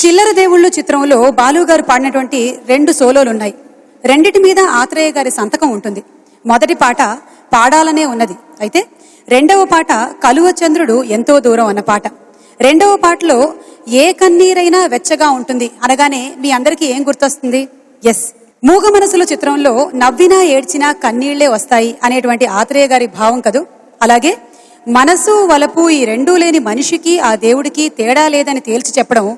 చిల్లర దేవుళ్ళు చిత్రంలో బాలు గారు పాడినటువంటి 2 సోలోలు ఉన్నాయి. రెండిటి మీద ఆత్రేయ గారి సంతకం ఉంటుంది. మొదటి పాట పాడాలనే ఉన్నది. అయితే రెండవ పాట కలువ చంద్రుడు ఎంతో దూరం అన్న పాట. రెండవ పాటలో ఏ కన్నీరైనా వెచ్చగా ఉంటుంది అనగానే మీ అందరికీ ఏం గుర్తొస్తుంది? ఎస్, మూగ మనసుల చిత్రంలో నవ్వినా ఏడ్చినా కన్నీళ్లే వస్తాయి అనేటువంటి ఆత్రేయ గారి భావం కదూ. అలాగే మనసు వలపు ఈ రెండూ లేని మనిషికి ఆ దేవుడికి తేడా లేదని తేల్చి చెప్పడం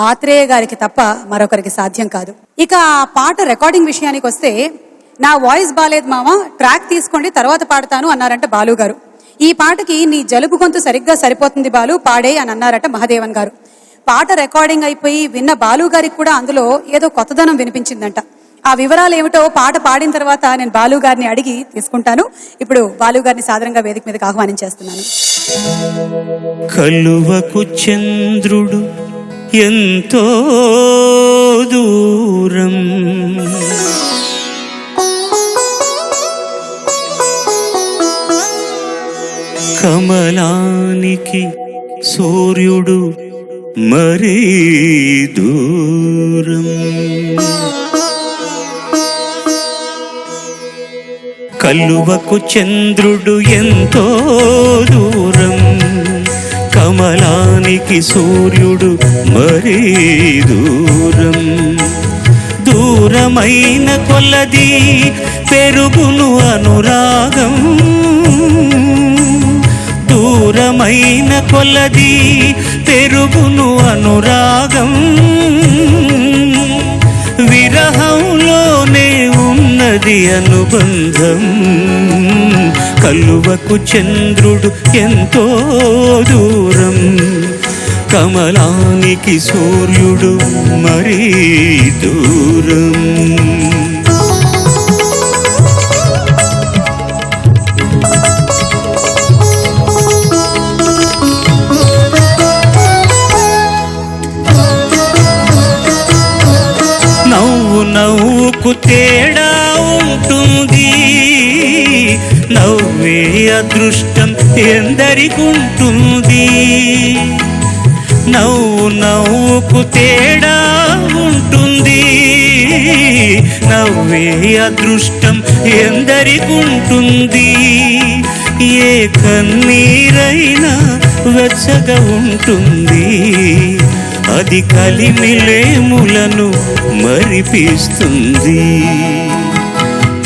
ఆత్రేయ గారికి తప్ప మరొకరికి సాధ్యం కాదు. ఇక ఆ పాట రికార్డింగ్ విషయానికి వస్తే, నా వాయిస్ బాలేదు మామ, ట్రాక్ తీసుకోండి తర్వాత పాడతాను అన్నారంట బాలు గారు. ఈ పాటకి నీ జలుబు గొంతు సరిగ్గా సరిపోతుంది బాలు, పాడే అని అన్నారట మహాదేవన్ గారు. పాట రికార్డింగ్ అయిపోయి విన్న బాలు గారికి కూడా అందులో ఏదో కొత్తదనం వినిపించిందంట. ఆ వివరాలు ఏమిటో పాట పాడిన తర్వాత నేను బాలు గారిని అడిగి తీసుకుంటాను. ఇప్పుడు బాలు గారిని సాదరంగా వేదిక మీదకి ఆహ్వానించేస్తున్నాను. కలువకు చంద్రుడు ఎంతో దూరం, కమలానికి సూర్యుడు మరీ దూరం. కలువకు చంద్రుడు ఎంతో దూరం, కమలానికి సూర్యుడు మరీ దూరం. దూరమైన కొలది పెరుగును అనురాగం, దూరమైన కొలది పెరుగును అనురాగం. విరహంలోనే ఉన్నది అనుబంధం. కలువకు చంద్రుడు ఎంతో దూరం, కమలానికి సూర్యుడు మరీ దూరం. నవ్వుకు తేడా ఉంటుంది, నవ్వే అదృష్టం ఎందరికుంటుంది. నవ్వుకు తేడా ఉంటుంది, నవ్వే అదృష్టం ఎందరికుంటుంది. ఏ కన్నీరైనా వెచ్చగా ఉంటుంది, అది కలిమిలేములను మరిపిస్తుంది.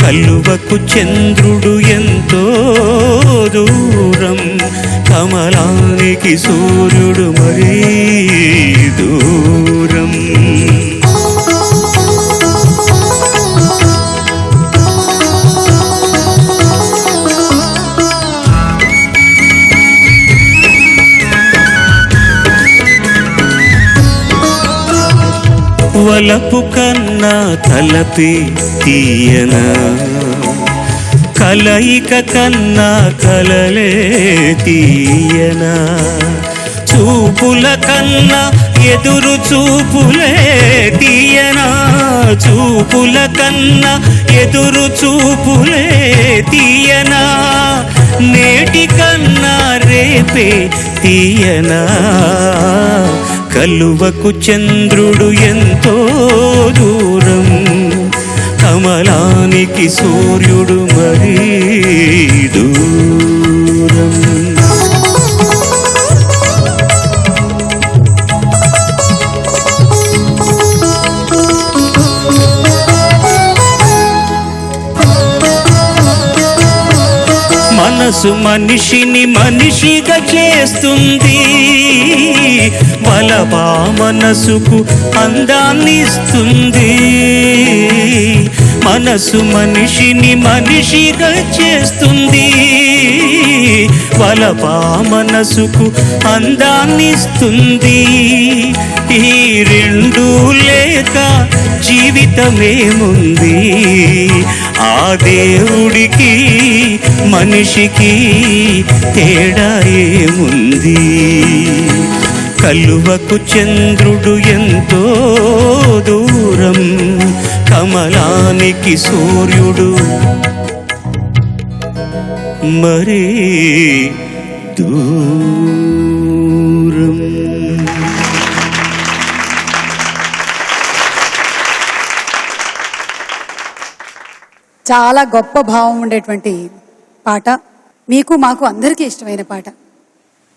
కలువకు చంద్రుడు ఎంతో దూరం, కమలానికి సూర్యుడు మరీ దూరం. వలపు కన్నా తలపే తీయనా, కలయిక కన్నా కలలే తీయనా. చూపుల కన్నా ఎదురు చూపులే తీయనా, చూపుల కన్నా ఎదురు చూపులే తీయనా. నేటి కన్నా రేపే తీయనా. కలువకు చంద్రుడు ఎంతో దూరం, కమలానికి సూర్యుడు మరీ దూరం. మనసు మనిషిని మనిషిగా చేస్తుంది, బలపా మనసుకు అందాన్నిస్తుంది. మనసు మనిషిని మనిషిగా చేస్తుంది, బలపా మనసుకు అందాన్నిస్తుంది. ఈ రెండు లేక జీవితమేముంది? ఆ దేవుడికి మనిషికి తేడా ఏముంది? కలువకు చంద్రుడు ఎంతో దూరం, కమలానికి సూర్యుడు మరీ దూరం. చాలా గొప్ప భావం ఉండేటువంటి పాట, మీకు మాకు అందరికీ ఇష్టమైన పాట.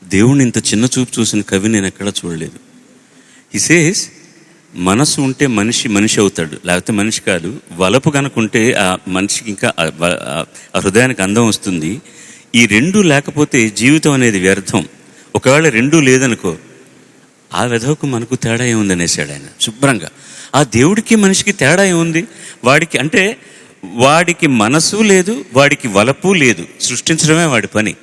దేవుణ్ణి ఇంత చిన్న చూపు చూసిన కవి నేను ఎక్కడా చూడలేదు. హి సేస్ మనసు ఉంటే మనిషి మనిషి అవుతాడు, లేకపోతే మనిషి కాదు. వలపు కనుకుంటే ఆ మనిషికి ఇంకా ఆ హృదయానికి అందం వస్తుంది. ఈ రెండూ లేకపోతే జీవితం అనేది వ్యర్థం. ఒకవేళ రెండూ లేదనుకో, ఆ వెధవకు మనకు తేడా ఏముంది అనేసాడు ఆయన శుభ్రంగా. ఆ దేవుడికి మనిషికి తేడా ఏముంది? వాడికి అంటే వాడికి మనసు లేదు, వాడికి వలపు లేదు, సృష్టించడమే వాడి పని.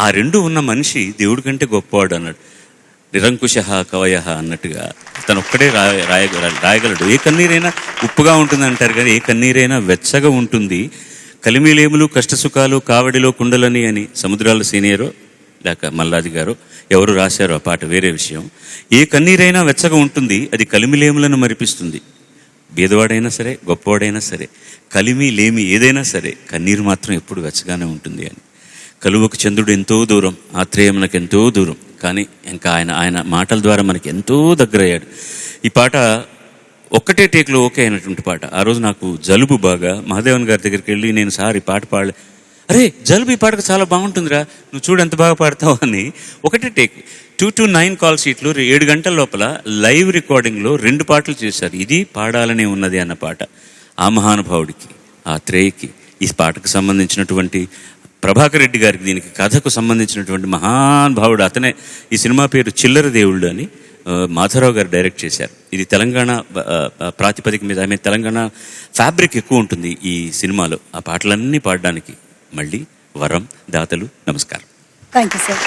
ఆ రెండు ఉన్న మనిషి దేవుడి కంటే గొప్పవాడు అన్నాడు. నిరంకుశ కవయ అన్నట్టుగా తను ఒక్కడే రాయగలడు. ఏ కన్నీరైనా ఉప్పుగా ఉంటుంది అంటారు కానీ ఏ కన్నీరైనా వెచ్చగా ఉంటుంది. కలిమిలేములు కష్టసుఖాలు కావడిలో కుండలని అని సముద్రాల సీనియరో లేక మల్లాది గారు ఎవరు రాశారో ఆ పాట వేరే విషయం. ఏ కన్నీరైనా వెచ్చగా ఉంటుంది, అది కలిమిలేములను మరిపిస్తుంది. బీదవాడైనా సరే గొప్పవాడైనా సరే కలిమి లేమి ఏదైనా సరే కన్నీరు మాత్రం ఎప్పుడు వెచ్చగానే ఉంటుంది అని. కలువకు చంద్రుడు ఎంతో దూరం, ఆత్రేయమునకు ఎంతో దూరం, కానీ ఇంకా ఆయన మాటల ద్వారా మనకి ఎంతో దగ్గరయ్యాడు. ఈ పాట ఒక్కటే టేక్లో ఓకే అయినటువంటి పాట. ఆ రోజు నాకు జలుబు బాగా, మహాదేవన్ గారి దగ్గరికి వెళ్ళి నేను సార్ ఈ పాట పాడలే, అరే జలుబు ఈ పాటకు చాలా బాగుంటుందిరా, నువ్వు చూడు ఎంత బాగా పాడతావు అని ఒకటే టేక్ 2 to 9 కాల్ షీట్లు 7 గంటల లోపల లైవ్ రికార్డింగ్లో 2 పాటలు చేశారు. ఇది పాడాలనే ఉన్నది అన్న పాట. ఆ మహానుభావుడికి, ఆ త్రేయికి, ఈ పాటకు సంబంధించినటువంటి ప్రభాకర్ రెడ్డి గారికి, దీనికి కథకు సంబంధించినటువంటి మహానుభావుడు అతనే. ఈ సినిమా పేరు చిల్లర దేవుళ్ళు అని మాధవరావు గారు డైరెక్ట్ చేశారు. ఇది తెలంగాణ ప్రాతిపదిక మీద, ఆమె తెలంగాణ ఫ్యాబ్రిక్ ఎక్కువ ఉంటుంది ఈ సినిమాలో. ఆ పాటలన్నీ పాడడానికి మళ్ళీ వరం దాతలు నమస్కారం. Thank you sir.